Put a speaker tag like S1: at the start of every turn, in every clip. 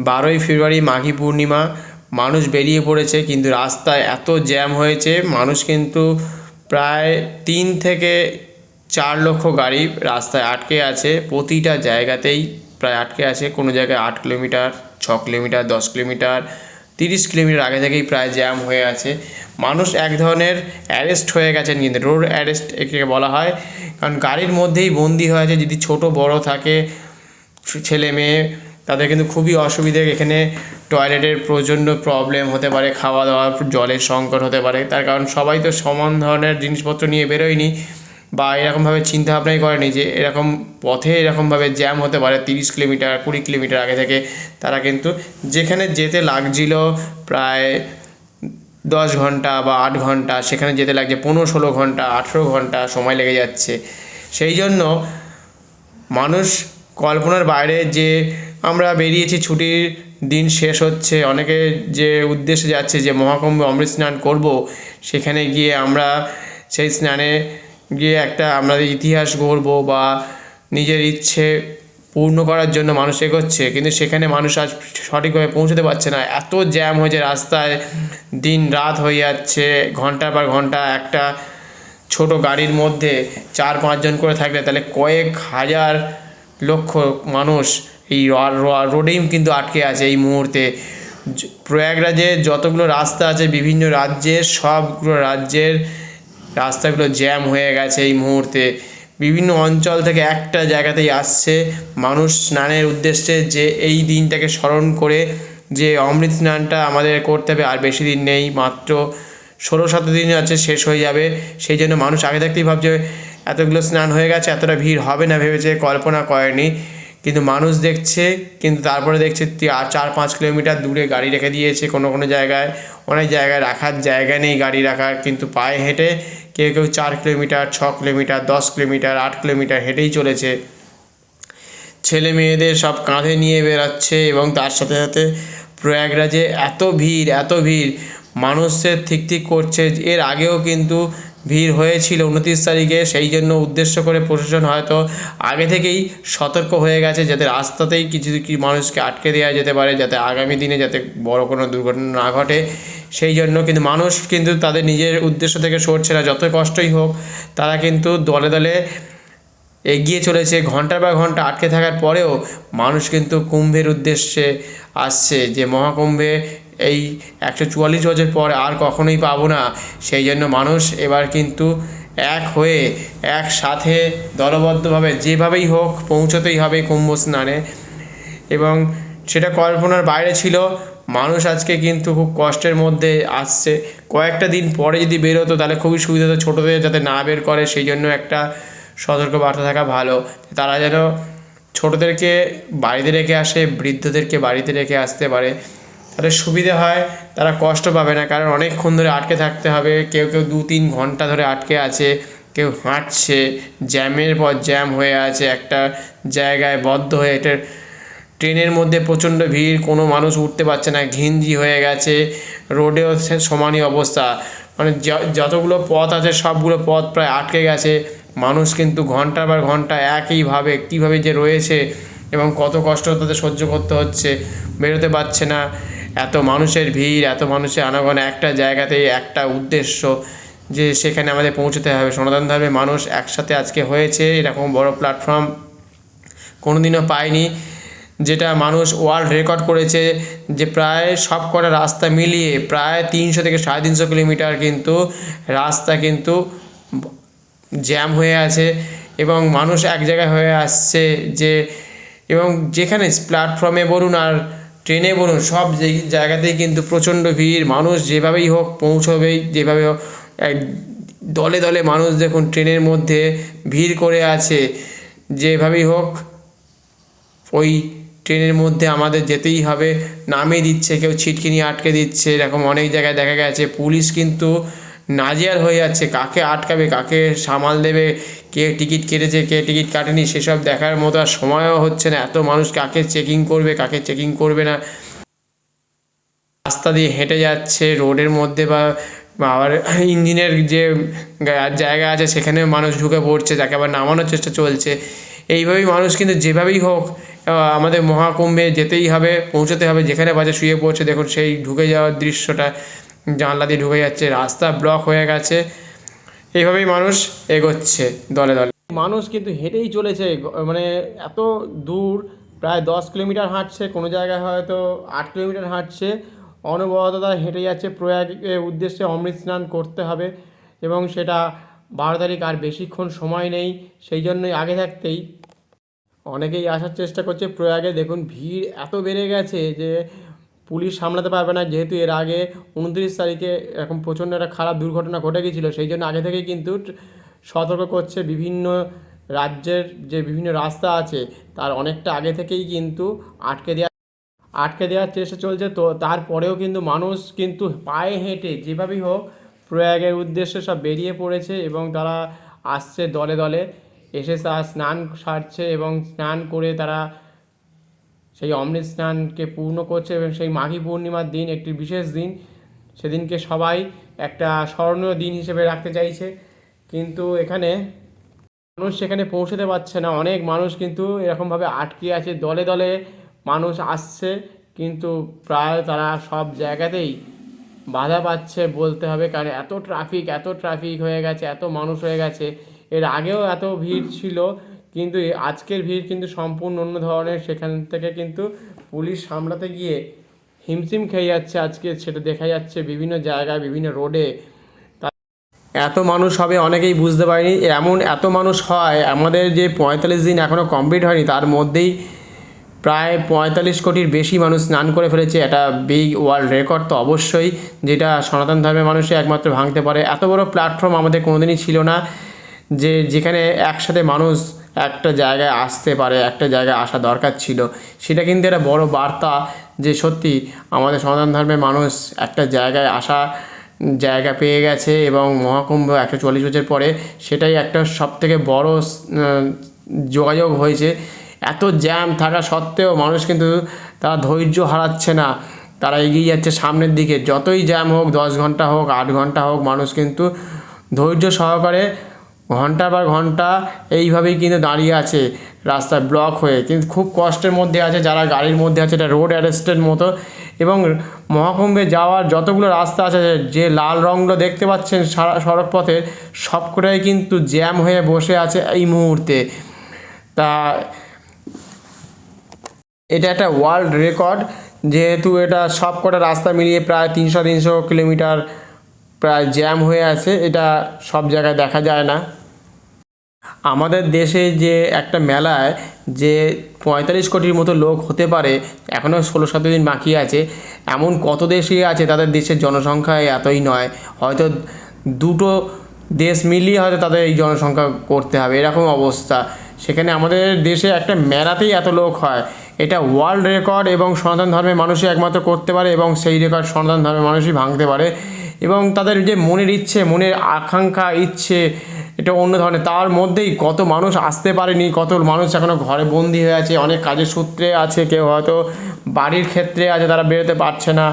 S1: 12ই ফেব্রুয়ারি মাঘী পূর্ণিমা, মানুষ বেরিয়ে পড়েছে, কিন্তু রাস্তায় এত জ্যাম হয়েছে, মানুষ কিন্তু প্রায় 3 থেকে 4 লক্ষ গাড়ি রাস্তায় আটকে আছে। প্রতিটা জায়গাতেই প্রায় আটকে আছে। কোনো জায়গায় 8 কিলোমিটার, 6 কিলোমিটার, 10 কিলোমিটার, 30 কিলোমিটার আগে থেকেই প্রায় জ্যাম হয়ে আছে। মানুষ এক ধরনের অ্যারেস্ট হয়ে গেছেন, কিন্তু রোড অ্যারেস্ট একে বলা হয়, কারণ গাড়ির মধ্যেই বন্দি হয়ে আছে। যদি ছোট বড় থাকে, ছেলে মেয়ে, তাদের কিন্তু খুবই অসুবিধে। এখানে টয়লেটের প্রচণ্ড প্রবলেম হতে পারে, খাওয়া দাওয়া, জলের সংকট হতে পারে। তার কারণ সবাই তো সমান ধরনের জিনিসপত্র নিয়ে বেরোয়নি, বা এরকমভাবে চিন্তাভাবনাই করেনি যে এরকম পথে এরকমভাবে জ্যাম হতে পারে। 30 কিলোমিটার, 20 কিলোমিটার আগে থেকে তারা কিন্তু যেখানে যেতে লাগছিল প্রায় 10 ঘন্টা বা 8 ঘন্টা, সেখানে যেতে লাগছে 15-16 ঘন্টা, 18 ঘন্টা সময় লেগে যাচ্ছে। সেই জন্য মানুষ কল্পনার বাইরে, যে আমরা বেরিয়েছি, ছুটির দিন শেষ হচ্ছে, অনেকে যে উদ্দেশ্যে যাচ্ছে যে মহাকুম্ভে অমৃত স্নান করব, সেখানে গিয়ে আমরা সেই স্নানে গিয়ে একটা আমাদের ইতিহাস গড়ব বা নিজের ইচ্ছে পূর্ণ করার জন্য মানুষ এগোচ্ছে, কিন্তু সেখানে মানুষ আজ সঠিকভাবে পৌঁছতে পারছে না। এত জ্যাম হয়েছে রাস্তায়, দিন রাত হয়ে যাচ্ছে, ঘন্টার পর ঘন্টা। একটা ছোট গাড়ির মধ্যে 4-5 জন করে থাকলে তাহলে কয়েক হাজার লক্ষ মানুষ এই রোডেই কিন্তু আটকে আছে এই মুহূর্তে। প্রয়াগরাজে যতগুলো রাস্তা আছে বিভিন্ন রাজ্যের, সবগুলো রাজ্যের রাস্তাগুলো জ্যাম হয়ে গেছে এই মুহূর্তে। বিভিন্ন অঞ্চল থেকে একটা জায়গাতেই আসছে মানুষ স্নানের উদ্দেশ্যে, যে এই দিনটাকে স্মরণ করে যে অমৃত স্নানটা আমাদের করতে হবে। আর বেশি দিন নেই, মাত্র 16-17 দিন আছে, শেষ হয়ে যাবে। সেই জন্য মানুষ আগে থাকতেই ভাবছে এতগুলো স্নান হয়ে গেছে, এতটা ভিড় হবে না ভেবেছে, কল্পনা করেনি। কিন্তু মানুষ দেখছে, কিন্তু তারপরে দেখছে 4-5 কিলোমিটার দূরে গাড়ি রেখে দিয়েছে। কোনো কোনো জায়গায়, অনেক জায়গায় রাখার জায়গা নেই গাড়ি রাখার, কিন্তু পায়ে হেঁটে কেউ কেউ 4 কিলোমিটার, 6 কিলোমিটার, 10 কিলোমিটার, 8 কিলোমিটার হেঁটেই চলেছে। ছেলে মেয়েদের সব কাঁধে নিয়ে বেরাচ্ছে, এবং তার সাথে সাথে প্রয়াগরাজে এত ভিড়, এত ভিড়, মানুষের ঠিক ঠিক করছে। এর আগেও কিন্তু ভিড় হয়েছিল 29 তারিখে, সেই জন্য উদ্দেশ্য করে প্রশাসন হয়তো আগে থেকেই সতর্ক হয়ে গেছে, যাতে রাস্তাতেই কিছু মানুষকে আটকে দেওয়া যেতে পারে, যাতে আগামী দিনে যাতে বড় কোনো দুর্ঘটনা না ঘটে। সেই জন্য কিন্তু মানুষ কিন্তু তাদের নিজের উদ্দেশ্য থেকে সরছে না। যত কষ্টই হোক, তারা কিন্তু দলে দলে এগিয়ে চলেছে। ঘন্টার পর ঘন্টা আটকে থাকার পরেও মানুষ কিন্তু কুম্ভের উদ্দেশ্যে আসছে, যে মহাকুম্ভে এই 144 বছর পর আর কখনোই পাবো না। সেই জন্য মানুষ এবার কিন্তু এক হয়ে, একসাথে দলবদ্ধভাবে যেভাবেই হোক পৌঁছতেই হবে কুম্ভ স্নানে। এবং সেটা কল্পনার বাইরে ছিল। মানুষ আজকে কিন্তু খুব কষ্টের মধ্যে আসছে। কয়েকটা দিন পরে যদি বেরোতো তাহলে খুবই সুবিধা হতো, ছোটোদের যাতে না বের করে, সেই জন্য একটা সতর্ক বার্তা থাকা ভালো। তারা যেন ছোটোদেরকে বাড়িতে রেখে আসে, বৃদ্ধদেরকে বাড়িতে রেখে আসতে পারে, তাহলে সুবিধে হয়, তারা কষ্ট পাবে না। কারণ অনেকক্ষণ ধরে আটকে থাকতে হবে, কেউ কেউ 2-3 ঘন্টা ধরে আটকে আছে, কেউ হাঁটছে, জ্যামের পর জ্যাম হয়ে আছে একটা জায়গায় বদ্ধ হয়ে। এটা ট্রেনের মধ্যে প্রচণ্ড ভিড়, কোনো মানুষ উঠতে পারছে না, ঘিঞ্জি হয়ে গেছে। রোডেও সমানই অবস্থা, মানে যতগুলো পথ আছে সবগুলো পথ প্রায় আটকে গেছে। মানুষ কিন্তু ঘন্টার পর ঘন্টা একইভাবে কীভাবে যে রয়েছে, এবং কত কষ্ট তাদের সহ্য করতে হচ্ছে, বেরোতে পারছে না। এত মানুষের ভিড়, এত মানুষের আনাগোনা, একটা জায়গাতেই একটা উদ্দেশ্য, যে সেখানে আমাদের পৌঁছতে হবে। সনাতন ধর্মের মানুষ একসাথে আজকে হয়েছে, এরকম বড় প্ল্যাটফর্ম কোনো দিনও পায়নি। যেটা মানুষ ওয়ার্ল্ড রেকর্ড করেছে, যে প্রায় সব কটা রাস্তা মিলিয়ে প্রায় 300 থেকে 350 কিলোমিটার কিন্তু রাস্তা কিন্তু জ্যাম হয়ে আছে, এবং মানুষ এক জায়গায় হয়ে আসছে। যে এবং যেখানে প্ল্যাটফর্মে বলুন আর ট্রেনে বলুন, সব জায়গাতেই কিন্তু প্রচণ্ড ভিড়। মানুষ যেভাবেই হোক পৌঁছবেই, যেভাবে হোক। দলে দলে মানুষ দেখুন ট্রেনের মধ্যে ভিড় করে আছে, যেভাবেই হোক ওই ট্রেনের মধ্যে আমাদের যেতেই হবে। নামিয়ে দিচ্ছে, কেউ ছিটকে নিয়ে আটকে দিচ্ছে, এরকম অনেক জায়গায় দেখা গেছে। পুলিশ কিন্তু নাজেহাল হয়ে যাচ্ছে, কাকে আটকাবে, কাকে সামাল দেবে, কে টিকিট কেটেছে, কে টিকিট কাটেনি, সেসব দেখার মতো আর সময়ও হচ্ছে না। এত মানুষ কাকে চেকিং করবে, কাকে চেকিং করবে না, রাস্তা দিয়ে হেঁটে যাচ্ছে রোডের মধ্যে, বা আবার ইঞ্জিনের যে জায়গা আছে সেখানেও মানুষ ঢুকে পড়ছে, তাকে আবার নামানোর চেষ্টা চলছে। এইভাবেই মানুষ কিন্তু যেভাবেই হোক আমাদের মহাকুম্ভে যেতেই হবে, পৌঁছতে হবে, যেখানে বাজে শুয়ে পড়ছে দেখুন সেই ঢুকে যাওয়ার দৃশ্যটা, জানলা দিয়ে ঢুকে যাচ্ছে, রাস্তা ব্লক হয়ে গেছে। এইভাবেই মানুষ এগোচ্ছে দলে দলে। মানুষ কিন্তু হেঁটেই চলেছে, মানে এত দূর প্রায় 10 কিলোমিটার হাঁটছে, কোনো জায়গায় হয়তো 8 কিলোমিটার হাঁটছে, অনবরত তারা হেঁটে যাচ্ছে প্রয়াগের উদ্দেশ্যে। অমৃত স্নান করতে হবে এবং সেটা 12 তারিখ, আর বেশিক্ষণ সময় নেই, সেই জন্যই আগে থাকতেই অনেকেই আসার চেষ্টা করছে প্রয়াগে। দেখুন ভিড় এত বেড়ে গেছে যে পুলিশ সামলাতে পারবে না, যেহেতু এর আগে 29 তারিখে এরকম প্রচণ্ড একটা খারাপ দুর্ঘটনা ঘটে গিয়েছিলো, সেই জন্য আগে থেকেই কিন্তু সতর্ক করছে। বিভিন্ন রাজ্যের যে বিভিন্ন রাস্তা আছে তার অনেকটা আগে থেকেই কিন্তু আটকে দেওয়ার চেষ্টা চলছে। তো তারপরেও কিন্তু মানুষ কিন্তু পায়ে হেঁটে যেভাবেই হোক প্রয়াগের উদ্দেশ্যে সব বেরিয়ে পড়েছে এবং তারা আসছে দলে দলে, এসে তারা স্নান সারছে এবং স্নান করে তারা সেই অমৃত স্নানকে পূর্ণ করছে। এবং সেই মাঘী পূর্ণিমার দিন, একটি বিশেষ দিন, সেদিনকে সবাই একটা স্মরণীয় দিন হিসেবে রাখতে চাইছে, কিন্তু এখানে মানুষ সেখানে পৌঁছতে পারছে না। অনেক মানুষ কিন্তু এরকমভাবে আটকে আছে, দলে দলে মানুষ আসছে, কিন্তু প্রায় তারা সব জায়গাতেই বাধা পাচ্ছে বলতে হবে, কারণ এত ট্রাফিক হয়ে গেছে, এত মানুষ হয়ে গেছে। এর আগেও এত ভিড় ছিল, কিন্তু আজকের ভিড় কিন্তু সম্পূর্ণ অন্য ধরনের। সেখান থেকে কিন্তু পুলিশ সামলাতে গিয়ে হিমশিম খেয়ে যাচ্ছে আজকে, সেটা দেখা যাচ্ছে বিভিন্ন জায়গায়, বিভিন্ন রোডে। এত মানুষ হবে অনেকেই বুঝতে পারেনি, এত মানুষ হয়। আমাদের যে 45 দিন এখনও কমপ্লিট হয়নি, তার মধ্যেই প্রায় 45 কোটির বেশি মানুষ স্নান করে ফেলেছে। এটা বিগ ওয়ার্ল্ড রেকর্ড তো অবশ্যই, যেটা সনাতন ধর্মের মানুষই একমাত্র ভাঙতে পারে। এত বড় প্ল্যাটফর্ম আমাদের কোনোদিনই ছিল না, যেখানে একসাথে মানুষ একটা জায়গায় আসতে পারে, একটা জায়গায় আসা দরকার ছিল। সেটা কিন্তু একটা বড় বার্তা যে সত্যি আমাদের সনাতন ধর্মের মানুষ একটা জায়গায় জায়গা পেয়ে গেছে। এবং মহাকুম্ভ 140 বছর পরে সেটাই একটা সবথেকে বড় যোগাযোগ হয়েছে। এত জ্যাম থাকা সত্ত্বেও মানুষ কিন্তু তারা ধৈর্য হারাচ্ছে না, তারা এগিয়ে যাচ্ছে সামনের দিকে। যতই জ্যাম হোক, 10 ঘন্টা হোক, 8 ঘন্টা হোক, মানুষ কিন্তু ধৈর্য সহকারে ঘন্টার পর ঘন্টা এইভাবেই কিন্তু দাঁড়িয়ে আছে রাস্তায় ব্লক হয়ে, কিন্তু খুব কষ্টের মধ্যে আছে যারা গাড়ির মধ্যে আছে। এটা রোড অ্যারেস্টের মতো। এবং মহাকুম্ভে যাওয়ার যতগুলো রাস্তা আছে, যে লাল রঙগুলো দেখতে পাচ্ছেন সড়ক পথে, সবকটাই কিন্তু জ্যাম হয়ে বসে আছে এই মুহূর্তে। তা এটা একটা ওয়ার্ল্ড রেকর্ড, যেহেতু এটা সব কটা রাস্তা মিলিয়ে প্রায় 300 কিলোমিটার প্রায় জ্যাম হয়ে আছে। এটা সব জায়গায় দেখা যায় না। আমাদের দেশে যে একটা মেলায় যে 45 কোটির মতো লোক হতে পারে, এখনও 16-17 দিন বাকি আছে। এমন কত দেশই আছে তাদের দেশের জনসংখ্যা এতই নয়, হয়তো দুটো দেশ মিলিয়ে হয়তো তাদের এই জনসংখ্যা করতে হবে, এরকম অবস্থা। সেখানে আমাদের দেশে একটা মেলাতেই এত লোক হয়। এটা ওয়ার্ল্ড রেকর্ড এবং সনাতন ধর্মের মানুষই একমাত্র করতে পারে, এবং সেই রেকর্ড সনাতন ধর্মের মানুষই ভাঙতে পারে। এবং তাদের যে মনের ইচ্ছে, মনের আকাঙ্ক্ষা, ইচ্ছে, এটা অন্য ধরনের। তার মধ্যেই কত মানুষ আসতে পারেনি, কত মানুষ এখনও ঘরে বন্দি হয়ে আছে, অনেক কাজের সূত্রে আছে, কেউ হয়তো বাড়ির ক্ষেত্রে আছে, তারা বেরোতে পারছে না,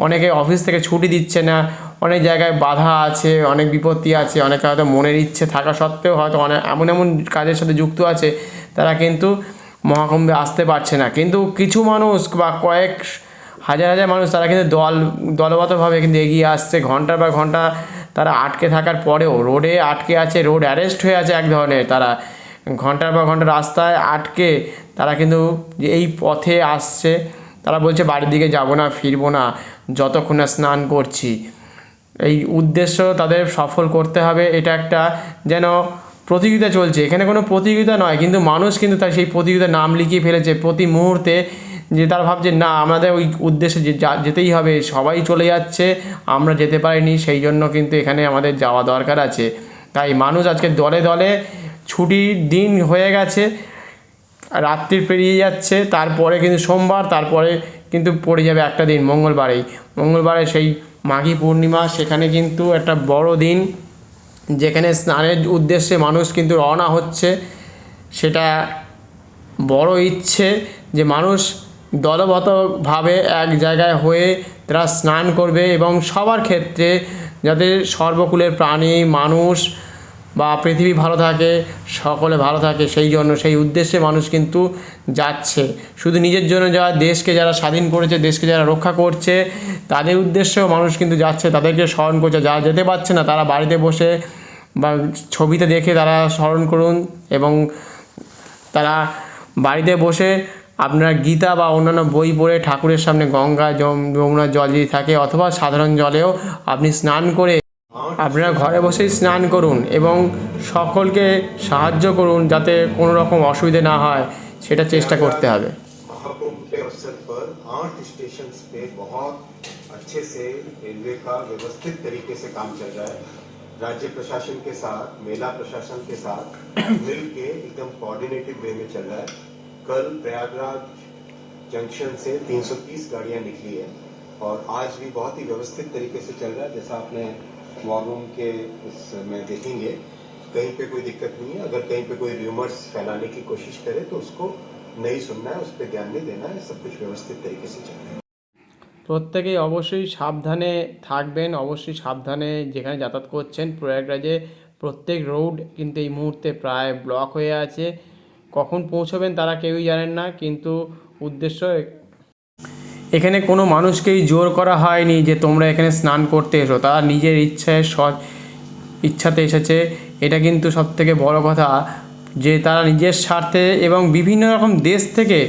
S1: অনেকে অফিস থেকে ছুটি দিচ্ছে না, অনেক জায়গায় বাধা আছে, অনেক বিপত্তি আছে। অনেকে হয়তো মনের ইচ্ছে থাকা সত্ত্বেও হয়তো এমন কাজের সাথে যুক্ত আছে, তারা কিন্তু মহাকুম্ভে আসতে পারছে না। কিন্তু কিছু মানুষ বা কয়েক হাজার মানুষ তারা কিন্তু দলবদ্ধভাবে কিন্তু এগিয়ে আসছে। ঘন্টার পর ঘন্টা তারা আটকে থাকার পরেও রোডে আটকে আছে, রোড অ্যারেস্ট হয়ে আছে এক ধরনের। তারা ঘন্টার পর ঘন্টা রাস্তায় আটকে তারা কিন্তু এই পথে আসছে। তারা বলছে বাড়ির দিকে যাব না, ফিরবো না যতক্ষণ না স্নান করছি। এই উদ্দেশ্য তাদের সফল করতে হবে। এটা একটা যেন প্রতিযোগিতা চলছে, এখানে কোনো প্রতিযোগিতা নয়, কিন্তু মানুষ কিন্তু তার সেই প্রতিযোগিতার নাম লিখিয়ে ফেলেছে প্রতি মুহূর্তে। যে তারা ভাবছে না, আমাদের ওই উদ্দেশ্যে যেতেই হবে, সবাই চলে যাচ্ছে, আমরা যেতে পারিনি, সেই জন্য কিন্তু এখানে আমাদের যাওয়া দরকার আছে। তাই মানুষ আজকে দলে দলে, ছুটির দিন হয়ে গেছে, রাত্রি পেরিয়ে যাচ্ছে, তারপরে কিন্তু সোমবার, তারপরে কিন্তু পড়ে যাবে একটা দিন মঙ্গলবারে সেই মাঘী পূর্ণিমা। সেখানে কিন্তু একটা বড় দিন, যেখানে স্নানের উদ্দেশ্যে মানুষ কিন্তু রওনা হচ্ছে। সেটা বড় ইচ্ছে যে মানুষ দলবদ্ধভাবে এক জায়গায় হয়ে তারা স্নান করবে, এবং সবার ক্ষেত্রে যাতে সর্বকুলের প্রাণী, মানুষ, বা পৃথিবী ভালো থাকে, সকলে ভালো থাকে, সেই জন্য সেই উদ্দেশ্যে মানুষ কিন্তু যাচ্ছে। শুধু নিজের জন্য যারা দেশকে যারা স্বাধীন করেছে, দেশকে যারা রক্ষা করছে, তাদের উদ্দেশ্যেও মানুষ কিন্তু যাচ্ছে, তাদেরকে স্মরণ করছে। যারা যেতে পারছে না তারা বাড়িতে বসে বা ছবিতে দেখে তারা স্মরণ করুন, এবং তারা বাড়িতে বসে আপনারা গীতা বা অন্যান্য বই পড়ে ঠাকুরের সামনে গঙ্গা যমুনার জল যদি থাকে অথবা সাধারণ জলেও আপনি স্নান করে আপনারা ঘরে বসেই স্নান করুন এবং সকলকে সাহায্য করুন যাতে কোনো রকম অসুবিধে না হয়, সেটা চেষ্টা করতে হবে।
S2: महाकुंभ के अवसर पर 8 स्टेशन पे बहुत अच्छे से रेलवे का व्यवस्थित तरीके से काम चल रहा है। राज्य प्रशासन के साथ, मेला प्रशासन के साथ मिल के एकदम कोऑर्डिनेटेड वे में चल रहा है। कल प्रयागराज जंक्शन से 330 गाड़ियां निकली है और आज भी बहुत ही व्यवस्थित तरीके से चल रहा है। जैसा आपने वॉर रूम के इसमें देखेंगे, कहीं पे कोई दिक्कत नहीं है। अगर कहीं पे कोई र्यूमर्स फैलाने की कोशिश करे तो उसको नहीं सुनना है, उस पर ध्यान नहीं देना है। सब कुछ व्यवस्थित तरीके से चल रहा है।
S1: প্রত্যেকেই অবশ্যই সাবধানে থাকবেন, অবশ্যই সাবধানে যেখানে যাতায়াত করছেন। প্রয়াগরাজে প্রত্যেক রোড কিন্তু এই মুহূর্তে প্রায় ব্লক হয়ে আছে, কখন পৌঁছবেন তারা কেউই জানেন না, কিন্তু উদ্দেশ্য এখানে কোনো মানুষকেই জোর করা হয়নি যে তোমরা এখানে স্নান করতে এসো, তারা নিজের ইচ্ছাতে এসেছে। এটা কিন্তু সবথেকে বড় কথা যে তারা নিজের স্বার্থে এবং বিভিন্ন রকম দেশ থেকে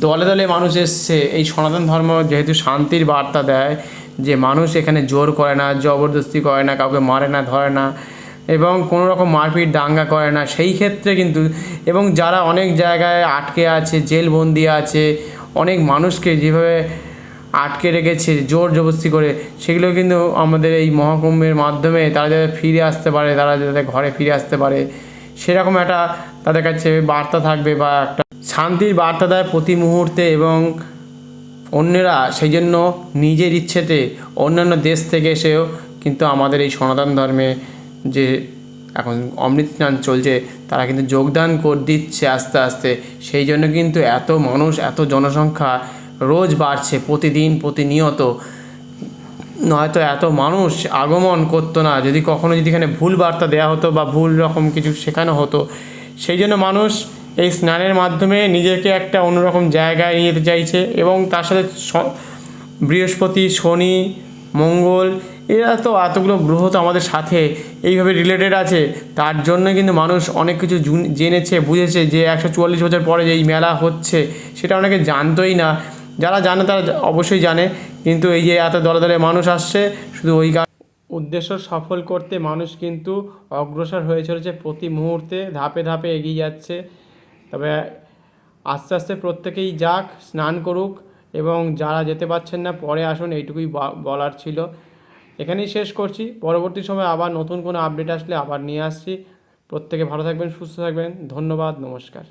S1: দলে দলে মানুষ এসছে। এই সনাতন ধর্ম যেহেতু শান্তির বার্তা দেয়, যে মানুষ এখানে জোর করে না, জবরদস্তি করে না, কাউকে মারে না, ধরে না এবং কোনো রকম মারপিট দাঙ্গা করে না, সেই ক্ষেত্রে কিন্তু এবং যারা অনেক জায়গায় আটকে আছে, জেলবন্দি আছে, অনেক মানুষকে যেভাবে আটকে রেখেছে জোর জবরদস্তি করে, সেগুলো কিন্তু আমাদের এই মহাকুম্ভের মাধ্যমে তারা যাতে ফিরে আসতে পারে, তারা যাতে ঘরে ফিরে আসতে পারে, সেরকম একটা তাদের কাছে বার্তা থাকবে বা একটা শান্তির বার্তা দেয় প্রতি মুহূর্তে। এবং অন্যেরা সেই জন্য নিজের ইচ্ছেতে অন্যান্য দেশ থেকে এসেও কিন্তু আমাদের এই সনাতন ধর্মে যে এখন অমৃত স্নান চলছে তারা কিন্তু যোগদান করে দিচ্ছে আস্তে আস্তে। সেই জন্য কিন্তু এত মানুষ, এত জনসংখ্যা রোজ বাড়ছে, প্রতিদিন প্রতিনিয়ত। নয়তো এত মানুষ আগমন করতো না যদি কখনো যদি এখানে ভুল বার্তা দেওয়া হতো বা ভুল রকম কিছু শেখানো হতো। সেই জন্য মানুষ এই স্নানের মাধ্যমে নিজেকে একটা অন্যরকম জায়গায় নিয়ে যেতে চাইছে। এবং তার সাথে বৃহস্পতি, শনি, মঙ্গল, এরা তো এতগুলো গ্রহ তো আমাদের সাথে এইভাবে রিলেটেড আছে। তার জন্য কিন্তু মানুষ অনেক কিছু জেনেছে, বুঝেছে যে 144 বছর পরে যে এই মেলা হচ্ছে সেটা অনেকে জানতোই না। যারা জানে তারা অবশ্যই জানে, কিন্তু এই যে এত দলে দলে মানুষ আসছে শুধু ওই উদ্দেশ্য সফল করতে মানুষ কিন্তু অগ্রসর হয়ে চলেছে, প্রতি মুহূর্তে ধাপে ধাপে এগিয়ে যাচ্ছে। তবে আস্তে আস্তে প্রত্যেকেই যাক, স্নান করুক এবং যারা যেতে পারছেন না পরে আসুন, এইটুকুই বলার ছিল। এখানেই শেষ করছি, পরবর্তী সময় আবার নতুন কোনো আপডেট আসলে আবার নিয়ে আসছি। প্রত্যেকে ভালো থাকবেন, সুস্থ থাকবেন, ধন্যবাদ, নমস্কার।